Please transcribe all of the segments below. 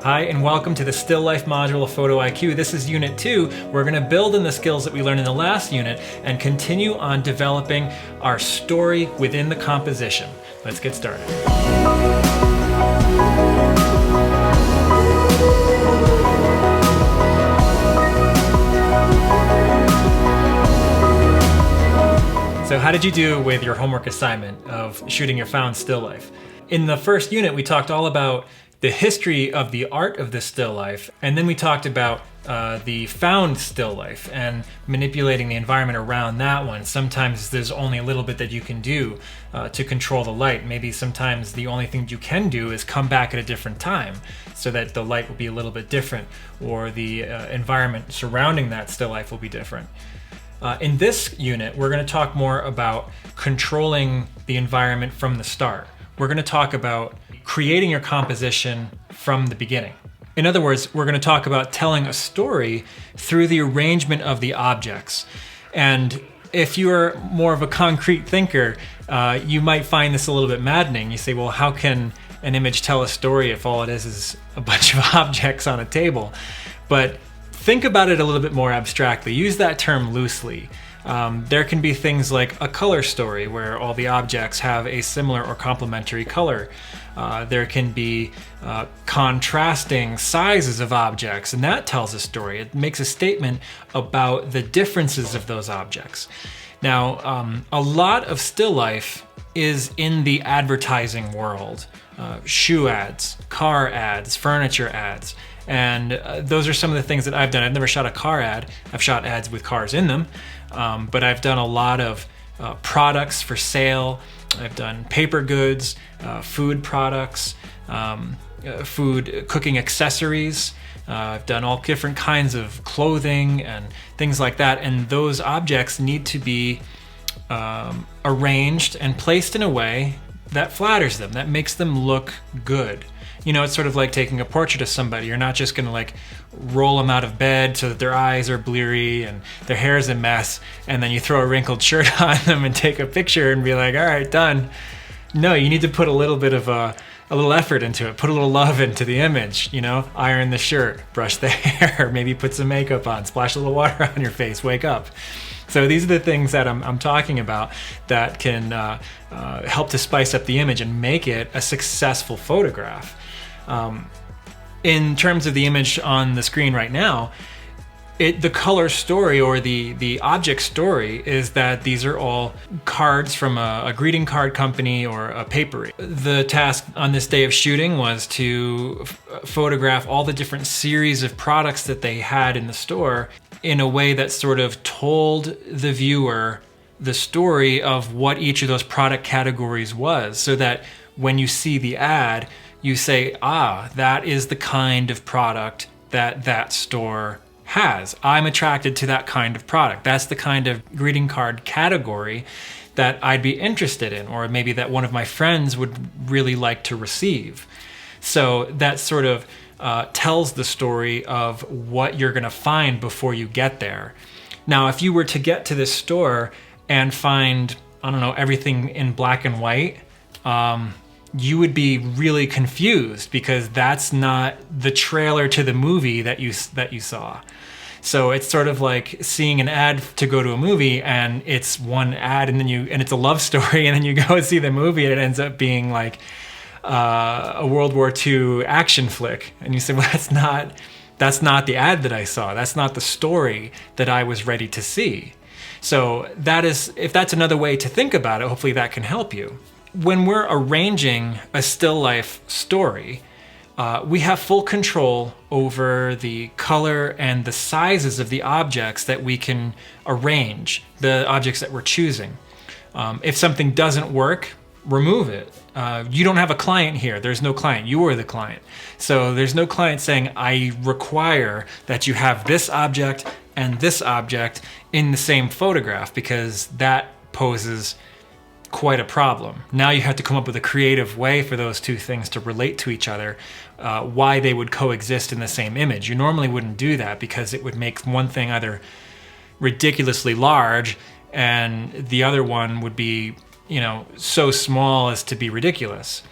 Hi, and welcome to the Still Life module of Photo IQ. This is Unit 2. We're going to build on the skills that we learned in the last unit and continue on developing our story within the composition. Let's get started. So how did you do with your homework assignment of shooting your found still life? In the first unit, we talked all about the history of the art of the still life, and then we talked about the found still life and manipulating the environment around that one. Sometimes there's only a little bit that you can do to control the light. Maybe sometimes the only thing you can do is come back at a different time so that the light will be a little bit different, or the environment surrounding that still life will be different. In this unit, we're going to talk more about controlling the environment from the start. We're going to talk about creating your composition from the beginning. In other words, we're going to talk about telling a story through the arrangement of the objects. And if you're more of a concrete thinker, you might find this a little bit maddening. You say, well, how can an image tell a story if all it is a bunch of objects on a table? But think about it a little bit more abstractly. Use that term loosely. There can be things like a color story where all the objects have a similar or complementary color. There can be contrasting sizes of objects, and that tells a story. It makes a statement about the differences of those objects. Now, a lot of still life is in the advertising world. Shoe ads, car ads, furniture ads. And those are some of the things that I've done. I've never shot a car ad. I've shot ads with cars in them. But I've done a lot of products for sale. I've done paper goods, food products, food cooking accessories. I've done all different kinds of clothing and things like that. And those objects need to be arranged and placed in a way that flatters them, that makes them look good. You know, it's sort of like taking a portrait of somebody. You're not just gonna roll them out of bed so that their eyes are bleary and their hair is a mess, and then you throw a wrinkled shirt on them and take a picture and be like, all right, done. No, you need to put a little bit of a little effort into it, put a little love into the image, iron the shirt, brush the hair, maybe put some makeup on, splash a little water on your face, wake up. So these are the things that I'm talking about that can help to spice up the image and make it a successful photograph. In terms of the image on the screen right now, the color story or the object story is that these are all cards from a greeting card company or a papery. The task on this day of shooting was to photograph all the different series of products that they had in the store in a way that sort of told the viewer the story of what each of those product categories was, so that when you see the ad, you say, that is the kind of product that store has. I'm attracted to that kind of product. That's the kind of greeting card category that I'd be interested in, or maybe that one of my friends would really like to receive. So that sort of tells the story of what you're gonna find before you get there. Now, if you were to get to this store and find, everything in black and white, you would be really confused because that's not the trailer to the movie that you saw. So it's sort of like seeing an ad to go to a movie, and it's one ad, and it's a love story, and then you go and see the movie, and it ends up being like a World War II action flick, and you say, well, that's not the ad that I saw. That's not the story that I was ready to see. So if that's another way to think about it, hopefully that can help you. When we're arranging a still life story, we have full control over the color and the sizes of the objects that we can arrange, the objects that we're choosing. If something doesn't work, remove it. You don't have a client here. There's no client. You are the client. So there's no client saying, I require that you have this object and this object in the same photograph, because that poses quite a problem. Now you have to come up with a creative way for those two things to relate to each other, why they would coexist in the same image. You normally wouldn't do that because it would make one thing either ridiculously large and the other one would be, so small as to be ridiculous.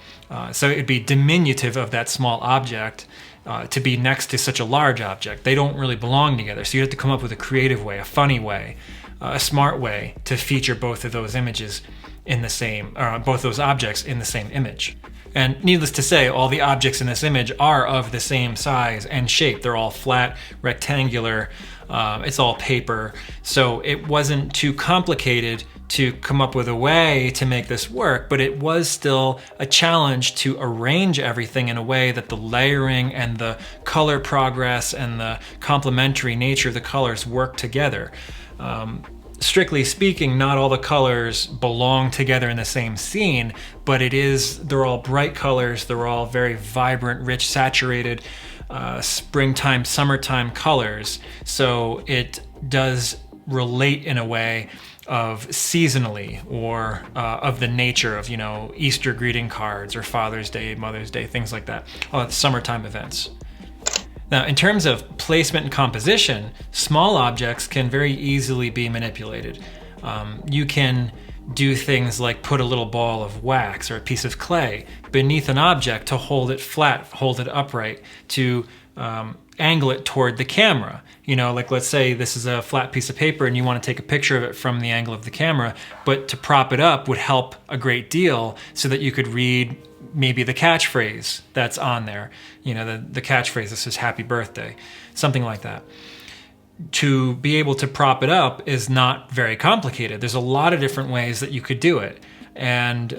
So it'd be diminutive of that small object to be next to such a large object. They don't really belong together. So you have to come up with a creative way, a funny way, a smart way to feature both of those images in the same, both those objects in the same image. And needless to say, all the objects in this image are of the same size and shape. They're all flat, rectangular, it's all paper. So it wasn't too complicated to come up with a way to make this work, but it was still a challenge to arrange everything in a way that the layering and the color progress and the complementary nature of the colors work together. Strictly speaking, not all the colors belong together in the same scene, but they're all bright colors, they're all very vibrant, rich, saturated, springtime, summertime colors. So it does relate in a way of seasonally, or of the nature of, Easter greeting cards or Father's Day, Mother's Day, things like that, summertime events. Now, in terms of placement and composition, small objects can very easily be manipulated. You can do things like put a little ball of wax or a piece of clay beneath an object to hold it flat, hold it upright, to angle it toward the camera. Like let's say this is a flat piece of paper and you want to take a picture of it from the angle of the camera, but to prop it up would help a great deal so that you could read maybe the catchphrase that's on there. The catchphrase that says happy birthday, something like that. To be able to prop it up is not very complicated. There's a lot of different ways that you could do it. And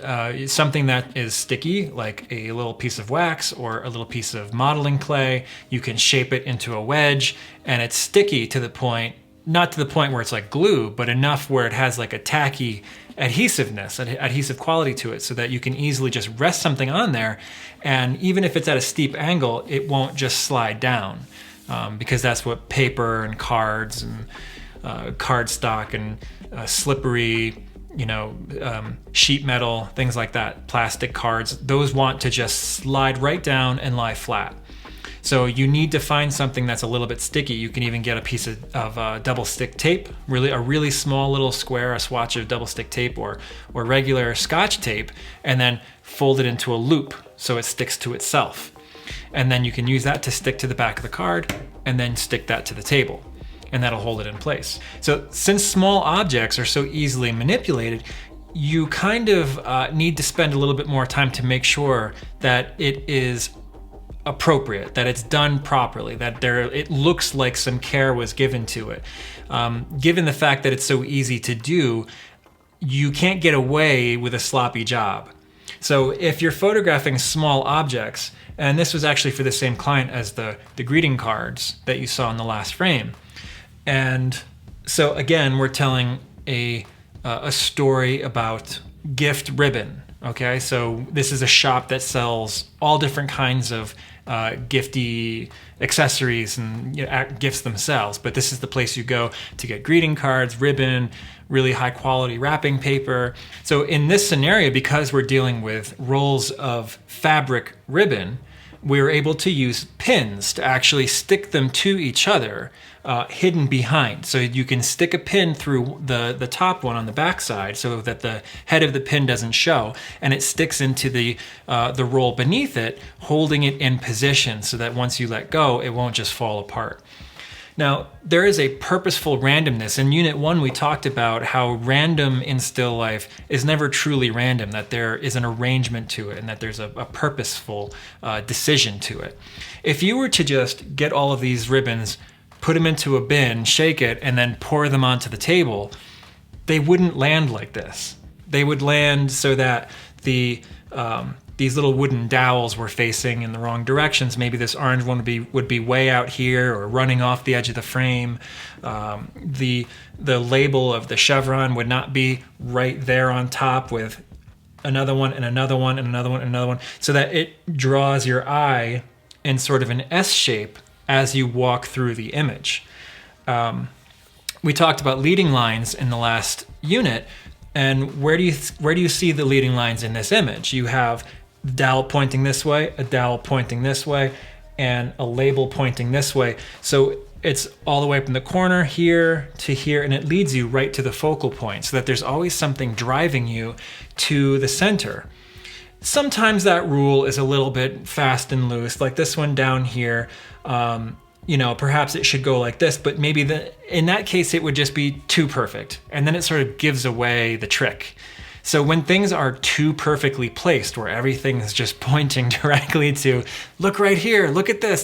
something that is sticky, like a little piece of wax or a little piece of modeling clay, you can shape it into a wedge, and it's sticky to the point, not to the point where it's like glue, but enough where it has like a tacky adhesiveness, adhesive quality to it, so that you can easily just rest something on there, and even if it's at a steep angle, it won't just slide down, because that's what paper and cards and cardstock and slippery, sheet metal, things like that, plastic cards, those want to just slide right down and lie flat. So you need to find something that's a little bit sticky. You can even get a piece of double stick tape, a really small little square, a swatch of double stick tape or regular Scotch tape, and then fold it into a loop so it sticks to itself. And then you can use that to stick to the back of the card and then stick that to the table, and that'll hold it in place. So since small objects are so easily manipulated, you kind of need to spend a little bit more time to make sure that it is appropriate, that it's done properly, that it looks like some care was given to it. Given the fact that it's so easy to do, you can't get away with a sloppy job. So if you're photographing small objects, and this was actually for the same client as the greeting cards that you saw in the last frame, and so again, we're telling a story about gift ribbon. Okay, so this is a shop that sells all different kinds of gifty accessories and gifts themselves, but this is the place you go to get greeting cards, ribbon, really high quality wrapping paper. So in this scenario, because we're dealing with rolls of fabric ribbon, we're able to use pins to actually stick them to each other, hidden behind. So you can stick a pin through the top one on the back side so that the head of the pin doesn't show, and it sticks into the roll beneath it, holding it in position so that once you let go, it won't just fall apart. Now, there is a purposeful randomness. In Unit 1, we talked about how random in still life is never truly random, that there is an arrangement to it and that there's a purposeful decision to it. If you were to just get all of these ribbons, put them into a bin, shake it, and then pour them onto the table, they wouldn't land like this. They would land so that these little wooden dowels were facing in the wrong directions. Maybe this orange one would be way out here or running off the edge of the frame. The label of the chevron would not be right there on top with another one and another one and another one and another one, so that it draws your eye in sort of an S shape as you walk through the image. We talked about leading lines in the last unit, and where do you see the leading lines in this image? You have a dowel pointing this way, a dowel pointing this way, and a label pointing this way. So it's all the way from the corner here to here, and it leads you right to the focal point, so that there's always something driving you to the center. Sometimes that rule is a little bit fast and loose, like this one down here. You know, perhaps it should go like this, but maybe in that case it would just be too perfect, and then it sort of gives away the trick. So when things are too perfectly placed, where everything is just pointing directly to, look right here, look at this,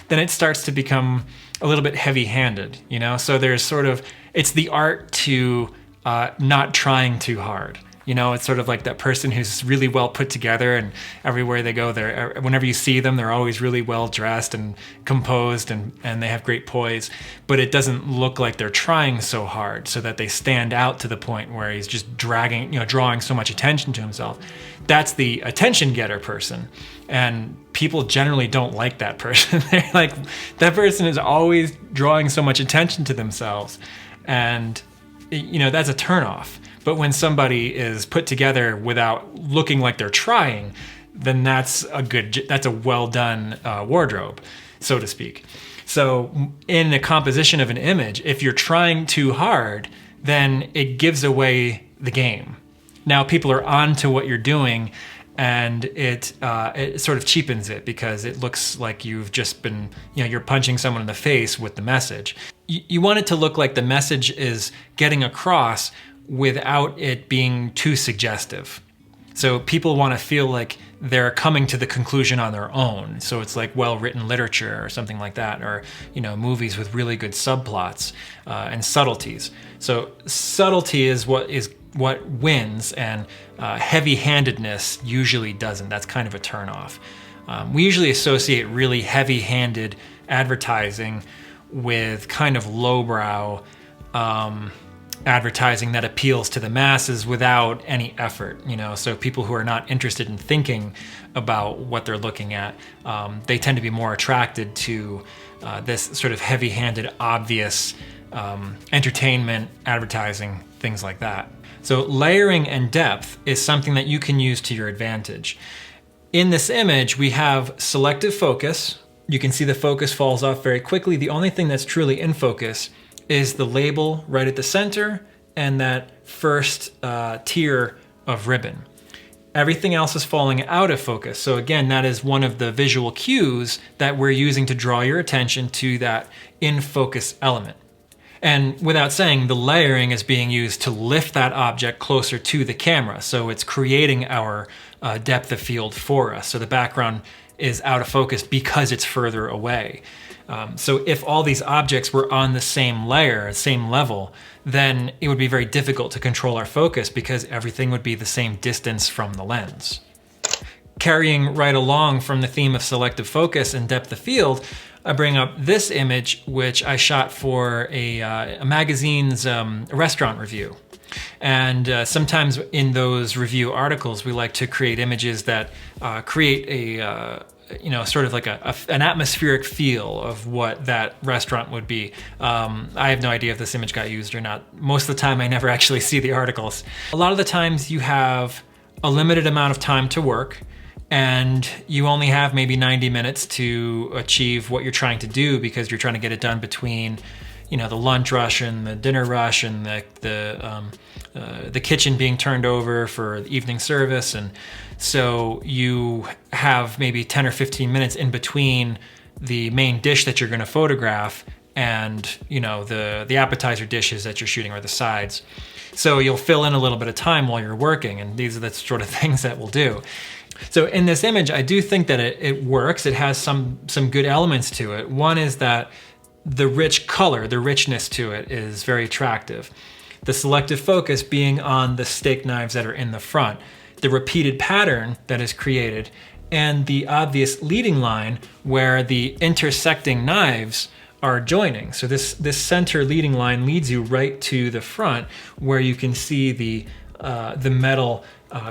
then it starts to become a little bit heavy-handed, you know? So there's sort of, it's the art to not trying too hard. You know, it's sort of like that person who's really well put together, and everywhere they go, whenever you see them, they're always really well dressed and composed, and they have great poise, but it doesn't look like they're trying so hard so that they stand out to the point where he's just dragging, you know, drawing so much attention to himself. That's the attention getter person. And people generally don't like that person. They're like, that person is always drawing so much attention to themselves. And, you know, that's a turnoff. But when somebody is put together without looking like they're trying, then that's a well done wardrobe, so to speak. So in the composition of an image, if you're trying too hard, then it gives away the game. Now people are on to what you're doing, and it sort of cheapens it, because it looks like you've just been, you know, you're punching someone in the face with the message. You want it to look like the message is getting across without it being too suggestive. So people want to feel like they're coming to the conclusion on their own. So it's like well-written literature or something like that, or, you know, movies with really good subplots and subtleties. So subtlety is what wins, and heavy-handedness usually doesn't. That's kind of a turnoff. We usually associate really heavy-handed advertising with kind of lowbrow advertising that appeals to the masses without any effort, you know. So people who are not interested in thinking about what they're looking at, they tend to be more attracted to this sort of heavy-handed, obvious entertainment advertising, things like that. So layering and depth is something that you can use to your advantage. In this image, we have selective focus. You can see the focus falls off very quickly. The only thing that's truly in focus is the label right at the center and that first tier of ribbon. Everything else is falling out of focus. So again, that is one of the visual cues that we're using to draw your attention to that in focus element. And without saying, the layering is being used to lift that object closer to the camera. So it's creating our depth of field for us. So the background is out of focus because it's further away. So if all these objects were on the same layer, same level, then it would be very difficult to control our focus, because everything would be the same distance from the lens. Carrying right along from the theme of selective focus and depth of field, I bring up this image, which I shot for a magazine's restaurant review. And sometimes in those review articles, we like to create images that create a sort of like an atmospheric feel of what that restaurant would be. I have no idea if this image got used or not. Most of the time, I never actually see the articles. A lot of the times you have a limited amount of time to work, and you only have maybe 90 minutes to achieve what you're trying to do, because you're trying to get it done between, you know, the lunch rush and the dinner rush and the kitchen being turned over for the evening service. And so you have maybe 10 or 15 minutes in between the main dish that you're going to photograph and, you know, the appetizer dishes that you're shooting, or the sides. So you'll fill in a little bit of time while you're working, and these are the sort of things that we'll do. So in this image, I do think that it works. It has some good elements to it. One is that the rich color, the richness to it is very attractive. The selective focus being on the steak knives that are in the front, the repeated pattern that is created, and the obvious leading line where the intersecting knives are joining. So this center leading line leads you right to the front, where you can see the metal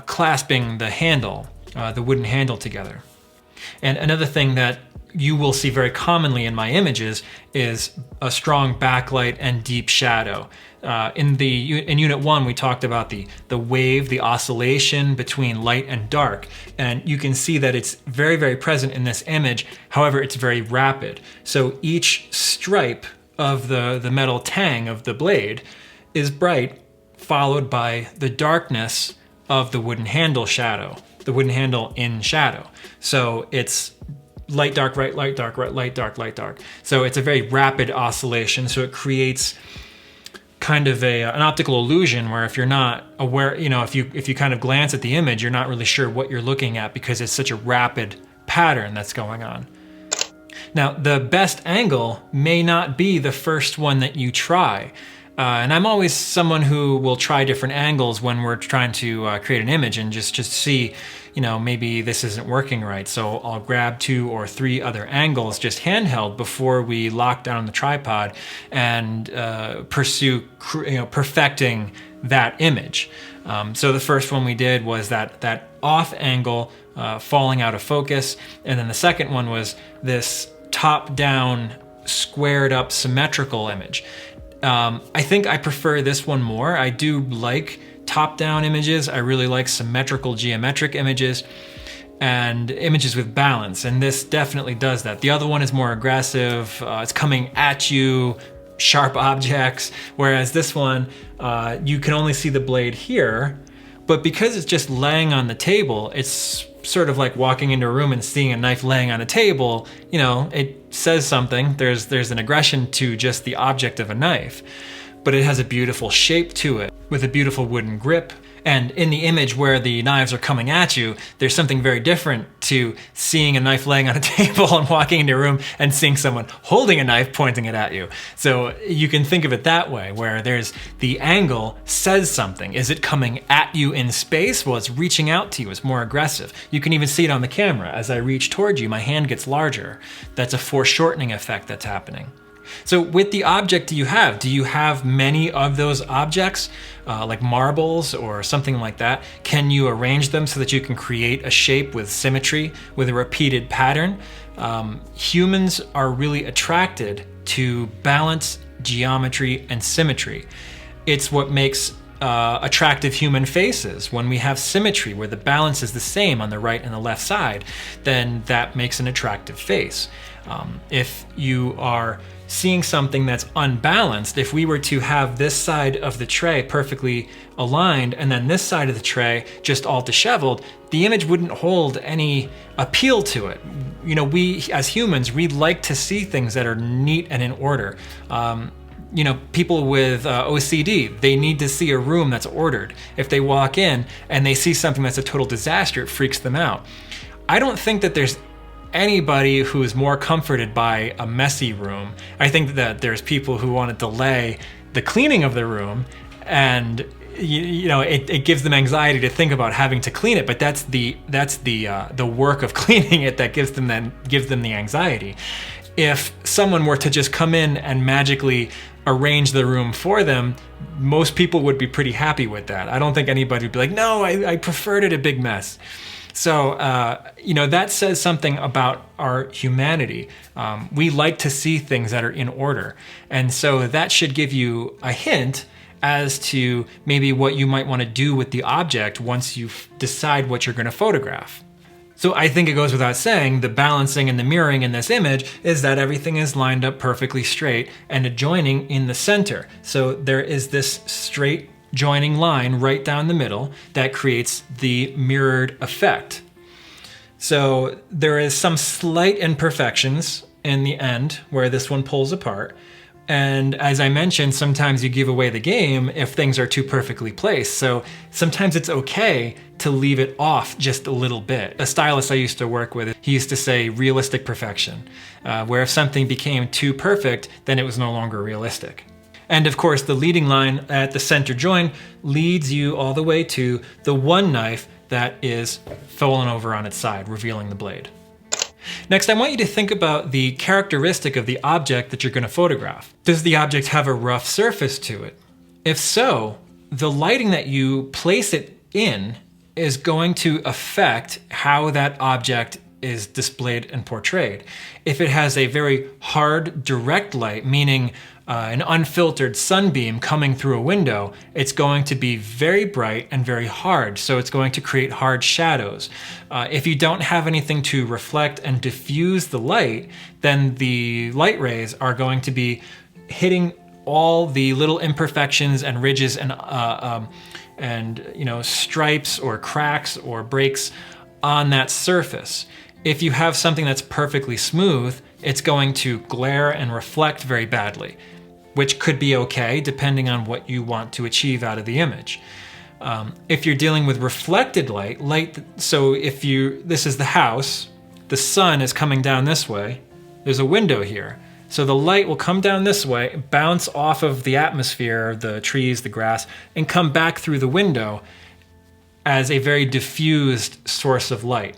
clasping the handle, the wooden handle together. And another thing that you will see very commonly in my images is a strong backlight and deep shadow. In Unit 1, we talked about the wave, the oscillation between light and dark, and you can see that it's very, very present in this image. However, it's very rapid. So each stripe of the metal tang of the blade is bright, followed by the darkness of the wooden handle shadow. the wooden handle in shadow. So it's light, dark, right, light, dark, right, light, dark, light, dark. So it's a very rapid oscillation. So it creates kind of an optical illusion where if you're not aware, if you kind of glance at the image, you're not really sure what you're looking at because it's such a rapid pattern that's going on. Now, the best angle may not be the first one that you try. And I'm always someone who will try different angles when we're trying to create an image and just see, maybe this isn't working right. So I'll grab 2 or 3 other angles just handheld before we lock down the tripod and pursue perfecting that image. So the first one we did was that off angle falling out of focus. And then the second one was this top-down, squared-up, symmetrical image. I think I prefer this one more. I do like top-down images. I really like symmetrical, geometric images and images with balance, and this definitely does that. The other one is more aggressive. It's coming at you, sharp objects, whereas this one, you can only see the blade here, but because it's just laying on the table, it's sort of like walking into a room and seeing a knife laying on a table. It says something. There's an aggression to just the object of a knife, but it has a beautiful shape to it with a beautiful wooden grip. And in the image where the knives are coming at you, there's something very different to seeing a knife laying on a table and walking into a room and seeing someone holding a knife pointing it at you. So you can think of it that way, where there's the angle says something. Is it coming at you in space? Well, it's reaching out to you. It's more aggressive. You can even see it on the camera. As I reach toward you, my hand gets larger. That's a foreshortening effect that's happening. So with the object do you have many of those objects, like marbles or something like that? Can you arrange them so that you can create a shape with symmetry, with a repeated pattern? Humans are really attracted to balance, geometry, and symmetry. It's what makes attractive human faces. When we have symmetry, where the balance is the same on the right and the left side, then that makes an attractive face. If you are seeing something that's unbalanced, if we were to have this side of the tray perfectly aligned and then this side of the tray just all disheveled, the image wouldn't hold any appeal to it. We as humans, we like to see things that are neat and in order. People with OCD, they need to see a room that's ordered. If they walk in and they see something that's a total disaster, it freaks them out. I don't think that there's anybody who is more comforted by a messy room. I think that there's people who want to delay the cleaning of the room, and it gives them anxiety to think about having to clean it. But that's the work of cleaning it that gives them the anxiety. If someone were to just come in and magically arrange the room for them, most people would be pretty happy with that. I don't think anybody would be like, no, I preferred it a big mess. So, that says something about our humanity. We like to see things that are in order. And so that should give you a hint as to maybe what you might want to do with the object once you decide what you're going to photograph. So I think it goes without saying, the balancing and the mirroring in this image is that everything is lined up perfectly straight and adjoining in the center. So there is this straight joining line right down the middle that creates the mirrored effect. So there is some slight imperfections in the end where this one pulls apart. And as I mentioned, sometimes you give away the game if things are too perfectly placed. So sometimes it's okay to leave it off just a little bit. A stylist I used to work with, he used to say realistic perfection, where if something became too perfect, then it was no longer realistic. And of course, the leading line at the center join leads you all the way to the one knife that is fallen over on its side, revealing the blade. Next, I want you to think about the characteristic of the object that you're going to photograph. Does the object have a rough surface to it? If so, the lighting that you place it in is going to affect how that object is displayed and portrayed. If it has a very hard, direct light, meaning an unfiltered sunbeam coming through a window, it's going to be very bright and very hard, so it's going to create hard shadows. If you don't have anything to reflect and diffuse the light, then the light rays are going to be hitting all the little imperfections and ridges and stripes or cracks or breaks on that surface. If you have something that's perfectly smooth, it's going to glare and reflect very badly, which could be okay depending on what you want to achieve out of the image. If you're dealing with reflected light, so this is the house, the sun is coming down this way, there's a window here. So the light will come down this way, bounce off of the atmosphere, the trees, the grass, and come back through the window as a very diffused source of light.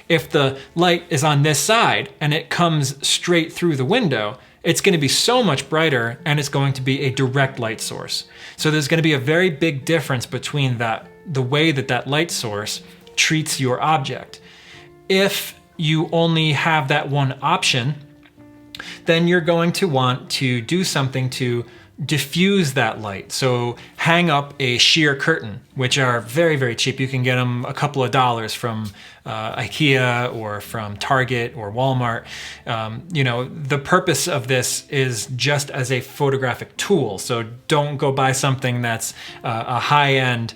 If the light is on this side and it comes straight through the window, it's going to be so much brighter and it's going to be a direct light source. So there's going to be a very big difference between the way that light source treats your object. If you only have that one option, then you're going to want to do something to diffuse that light. So hang up a sheer curtain, which are very, very cheap. You can get them a couple of dollars from IKEA or from Target or Walmart. The purpose of this is just as a photographic tool. So don't go buy something that's a high-end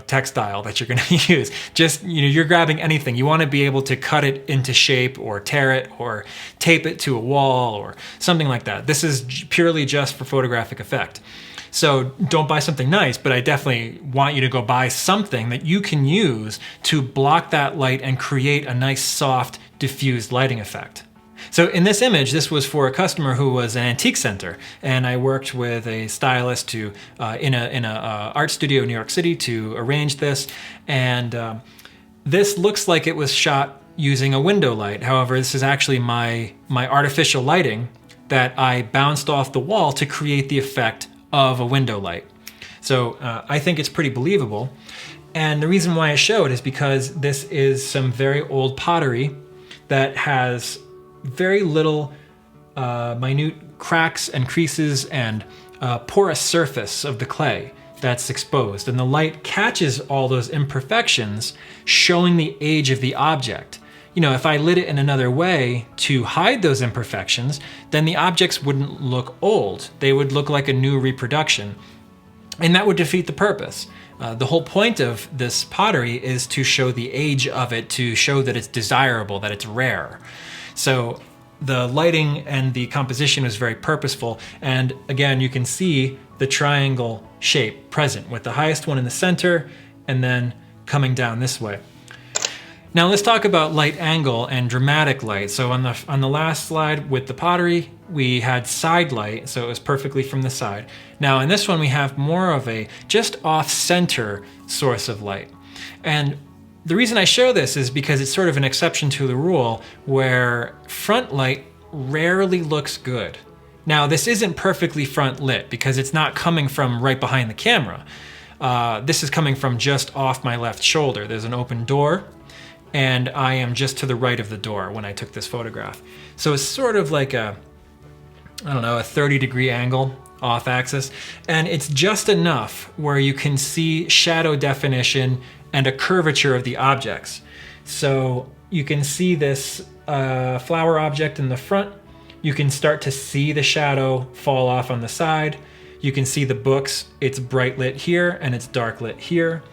textile that you're going to use. Just, you're grabbing anything. You want to be able to cut it into shape or tear it or tape it to a wall or something like that. This is purely just for photographic effect. So don't buy something nice, but I definitely want you to go buy something that you can use to block that light and create a nice, soft, diffused lighting effect. So in this image, this was for a customer who was an antique center, and I worked with a stylist in a art studio in New York City to arrange this. And this looks like it was shot using a window light. However, this is actually my artificial lighting that I bounced off the wall to create the effect of a window light. So I think it's pretty believable. And the reason why I show it is because this is some very old pottery that has very little minute cracks and creases and porous surface of the clay that's exposed. And the light catches all those imperfections, showing the age of the object. If I lit it in another way to hide those imperfections, then the objects wouldn't look old. They would look like a new reproduction. And that would defeat the purpose. The whole point of this pottery is to show the age of it, to show that it's desirable, that it's rare. So the lighting and the composition is very purposeful. And again, you can see the triangle shape present with the highest one in the center and then coming down this way. Now let's talk about light angle and dramatic light. So on the last slide with the pottery, we had side light, so it was perfectly from the side. Now in this one, we have more of a just off-center source of light. And the reason I show this is because it's sort of an exception to the rule where front light rarely looks good. Now this isn't perfectly front lit because it's not coming from right behind the camera. This is coming from just off my left shoulder. There's an open door, and I am just to the right of the door when I took this photograph. So it's sort of like a 30-degree angle off axis, and it's just enough where you can see shadow definition and a curvature of the objects. So you can see this flower object in the front. You can start to see the shadow fall off on the side. You can see the books. It's bright lit here and it's dark lit here.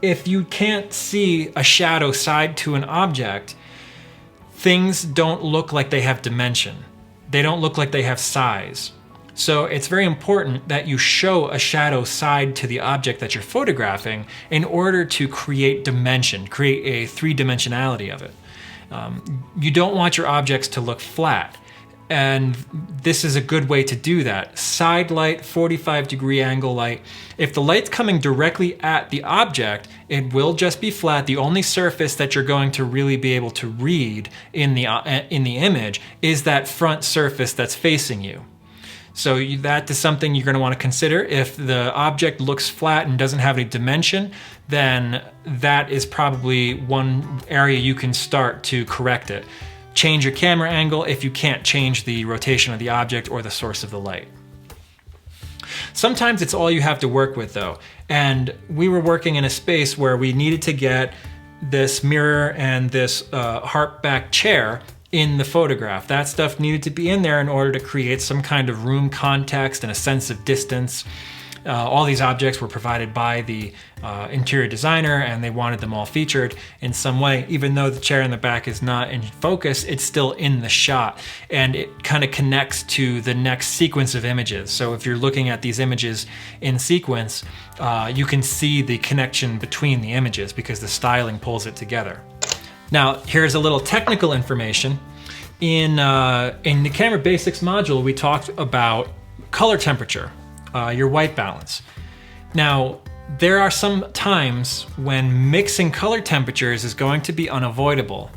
If you can't see a shadow side to an object, things don't look like they have dimension. They don't look like they have size. So it's very important that you show a shadow side to the object that you're photographing in order to create dimension, create a three-dimensionality of it. You don't want your objects to look flat. And this is a good way to do that. Side light, 45-degree angle light. If the light's coming directly at the object, it will just be flat. The only surface that you're going to really be able to read in the image is that front surface that's facing you. So that is something you're going to want to consider. If the object looks flat and doesn't have any dimension, then that is probably one area you can start to correct it. Change your camera angle if you can't change the rotation of the object or the source of the light. Sometimes it's all you have to work with though. And we were working in a space where we needed to get this mirror and this harp back chair in the photograph. That stuff needed to be in there in order to create some kind of room context and a sense of distance. All these objects were provided by the interior designer, and they wanted them all featured in some way. Even though the chair in the back is not in focus, it's still in the shot, and it kind of connects to the next sequence of images. So if you're looking at these images in sequence, you can see the connection between the images because the styling pulls it together. Now, here's a little technical information. In the Camera Basics module, we talked about color temperature, your white balance. Now, there are some times when mixing color temperatures is going to be unavoidable,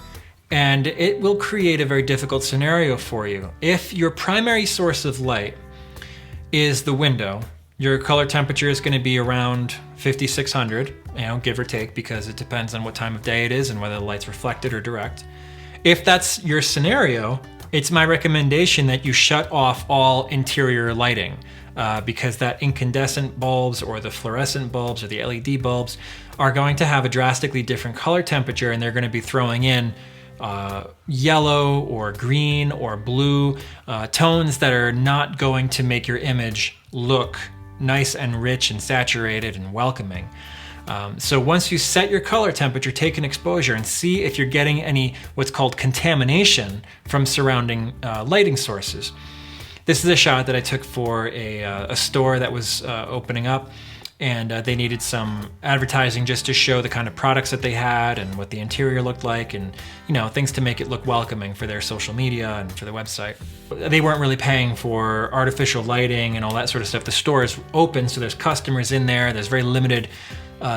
and it will create a very difficult scenario for you. If your primary source of light is the window, your color temperature is going to be around 5600, give or take, because it depends on what time of day it is and whether the light's reflected or direct. If that's your scenario, it's my recommendation that you shut off all interior lighting because that incandescent bulbs or the fluorescent bulbs or the LED bulbs are going to have a drastically different color temperature, and they're going to be throwing in yellow or green or blue tones that are not going to make your image look nice and rich and saturated and welcoming. So once you set your color temperature, take an exposure and see if you're getting any what's called contamination from surrounding lighting sources. This is a shot that I took for a store that was opening up, and they needed some advertising just to show the kind of products that they had and what the interior looked like, and things to make it look welcoming for their social media and for their website. They weren't really paying for artificial lighting and all that sort of stuff. The store is open, so there's customers in there. There's very limited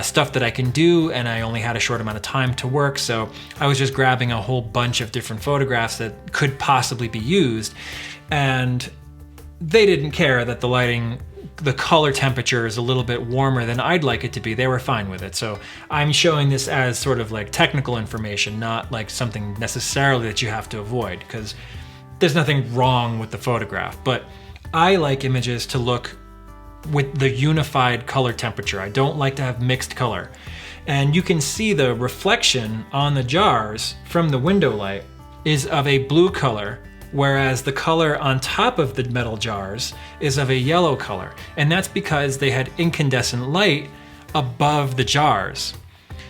stuff that I can do, and I only had a short amount of time to work, so I was just grabbing a whole bunch of different photographs that could possibly be used, and they didn't care that the lighting, the color temperature is a little bit warmer than I'd like it to be. They were fine with it. So I'm showing this as sort of like technical information, not like something necessarily that you have to avoid, because there's nothing wrong with the photograph, but I like images to look with the unified color temperature. I don't like to have mixed color. And you can see the reflection on the jars from the window light is of a blue color, whereas the color on top of the metal jars is of a yellow color. And that's because they had incandescent light above the jars.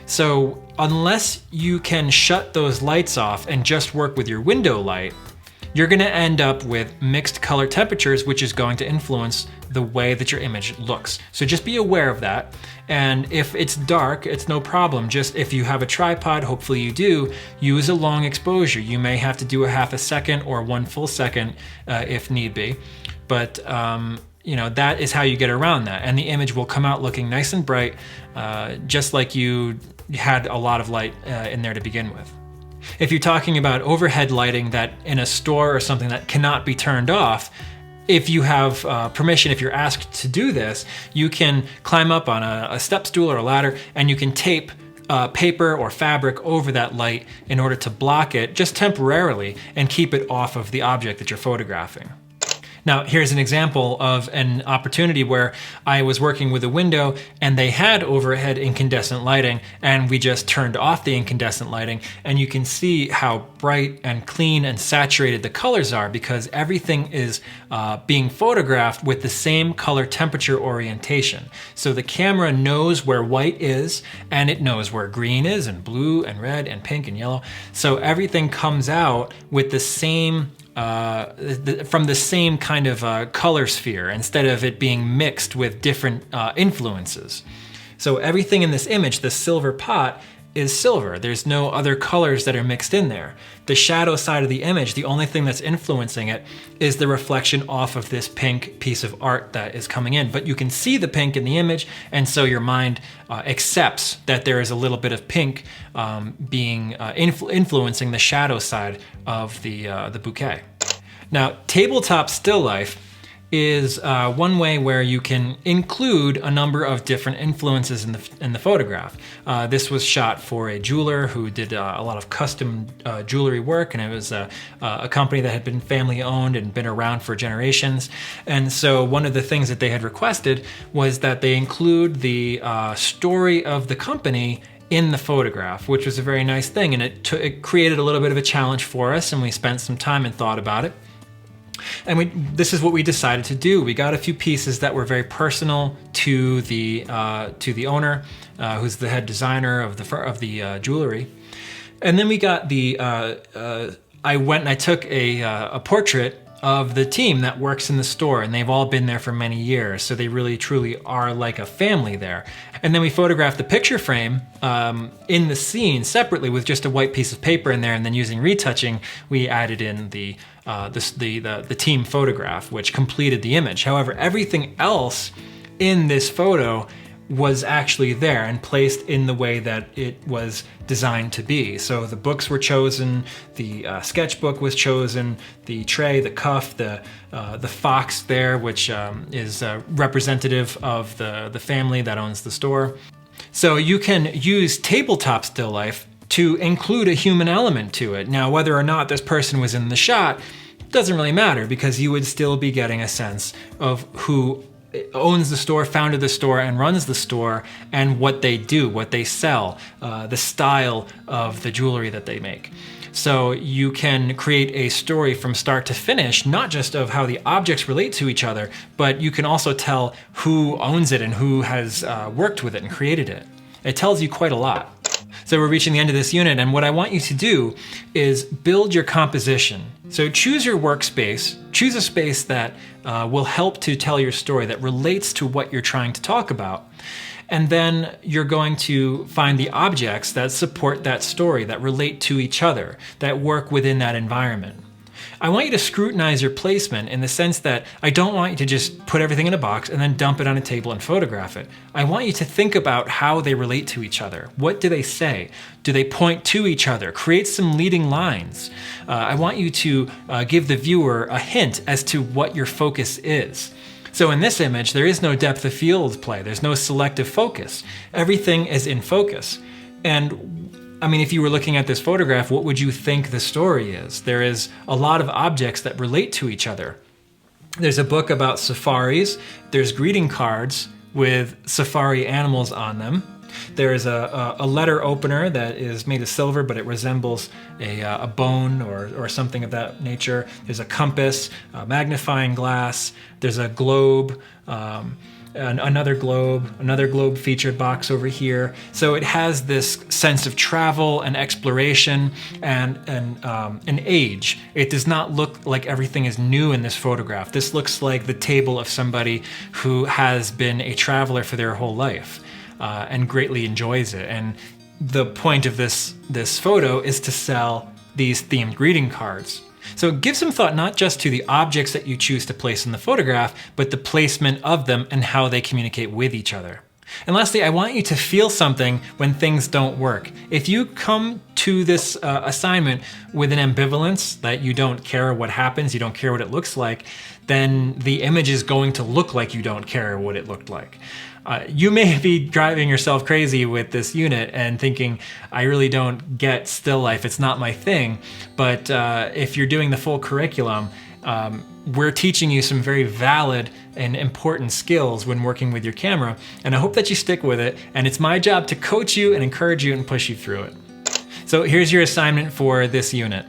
So unless you can shut those lights off and just work with your window light, you're gonna end up with mixed color temperatures, which is going to influence the way that your image looks. So just be aware of that. And if it's dark, it's no problem. Just if you have a tripod, hopefully you do, use a long exposure. You may have to do a half a second or 1 full second if need be. But that is how you get around that. And the image will come out looking nice and bright, just like you had a lot of light in there to begin with. If you're talking about overhead lighting that in a store or something that cannot be turned off, if you have permission, if you're asked to do this, you can climb up on a step stool or a ladder, and you can tape paper or fabric over that light in order to block it just temporarily and keep it off of the object that you're photographing. Now, here's an example of an opportunity where I was working with a window and they had overhead incandescent lighting, and we just turned off the incandescent lighting, and you can see how bright and clean and saturated the colors are because everything is being photographed with the same color temperature orientation. So the camera knows where white is, and it knows where green is, and blue and red and pink and yellow. So everything comes out with the same from the same kind of color sphere instead of it being mixed with different influences. So everything in this image, the silver pot, is silver. There's no other colors that are mixed in there. The shadow side of the image, the only thing that's influencing it is the reflection off of this pink piece of art that is coming in. But you can see the pink in the image, and so your mind accepts that there is a little bit of pink influencing the shadow side of the bouquet. Now, tabletop still life is one way where you can include a number of different influences in the photograph. This was shot for a jeweler who did a lot of custom jewelry work, and it was a company that had been family owned and been around for generations. And so one of the things that they had requested was that they include the story of the company in the photograph, which was a very nice thing, and it created a little bit of a challenge for us, and we spent some time and thought about it. And this is what we decided to do. We got a few pieces that were very personal to the owner, who's the head designer of the jewelry. And then we got I went and I took a portrait of the team that works in the store, and they've all been there for many years, so they really truly are like a family there. And then we photographed the picture frame in the scene separately with just a white piece of paper in there, and then using retouching, we added in the team photograph, which completed the image. However, everything else in this photo was actually there and placed in the way that it was designed to be. So the books were chosen, the sketchbook was chosen, the tray, the cuff, the fox there, which is representative of the family that owns the store. So you can use tabletop still life to include a human element to it. Now, whether or not this person was in the shot doesn't really matter, because you would still be getting a sense of who owns the store, founded the store, and runs the store, and what they do, what they sell, the style of the jewelry that they make. So you can create a story from start to finish, not just of how the objects relate to each other, but you can also tell who owns it and who has worked with it and created it. It tells you quite a lot. So we're reaching the end of this unit, and what I want you to do is build your composition. So choose your workspace, choose a space that will help to tell your story, that relates to what you're trying to talk about. And then you're going to find the objects that support that story, that relate to each other, that work within that environment. I want you to scrutinize your placement in the sense that I don't want you to just put everything in a box and then dump it on a table and photograph it. I want you to think about how they relate to each other. What do they say? Do they point to each other? Create some leading lines. I want you to give the viewer a hint as to what your focus is. So in this image, there is no depth of field play. There's no selective focus. Everything is in focus. And I mean, if you were looking at this photograph, what would you think the story is? There is a lot of objects that relate to each other. There's a book about safaris. There's greeting cards with safari animals on them. There is a letter opener that is made of silver, but it resembles a bone or something of that nature. There's a compass, a magnifying glass. There's a globe. Another globe featured box over here. So it has this sense of travel and exploration and an age. It does not look like everything is new in this photograph. This looks like the table of somebody who has been a traveler for their whole life and greatly enjoys it. And the point of this photo is to sell these themed greeting cards. So give some thought not just to the objects that you choose to place in the photograph, but the placement of them and how they communicate with each other. And lastly, I want you to feel something when things don't work. If you come to this assignment with an ambivalence that you don't care what happens, you don't care what it looks like, then the image is going to look like you don't care what it looked like. You may be driving yourself crazy with this unit and thinking, I really don't get still life, it's not my thing. But if you're doing the full curriculum, we're teaching you some very valid and important skills when working with your camera. And I hope that you stick with it. And it's my job to coach you and encourage you and push you through it. So here's your assignment for this unit.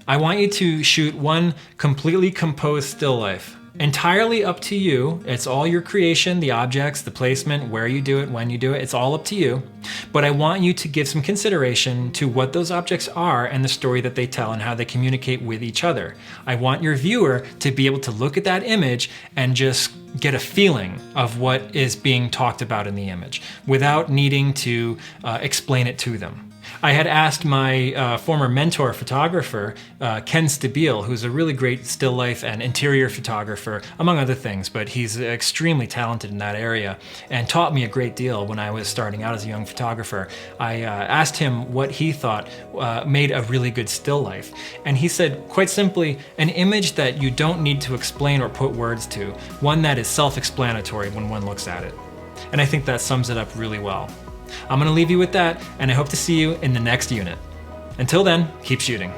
I want you to shoot one completely composed still life. Entirely up to you. It's all your creation, the objects, the placement, where you do it, when you do it, it's all up to you. But I want you to give some consideration to what those objects are and the story that they tell and how they communicate with each other. I want your viewer to be able to look at that image and just get a feeling of what is being talked about in the image without needing to explain it to them. I had asked my former mentor photographer, Ken Stabile, who's a really great still life and interior photographer, among other things, but he's extremely talented in that area and taught me a great deal when I was starting out as a young photographer. I asked him what he thought made a really good still life. And he said, quite simply, an image that you don't need to explain or put words to, one that is self-explanatory when one looks at it. And I think that sums it up really well. I'm going to leave you with that, and I hope to see you in the next unit. Until then, keep shooting.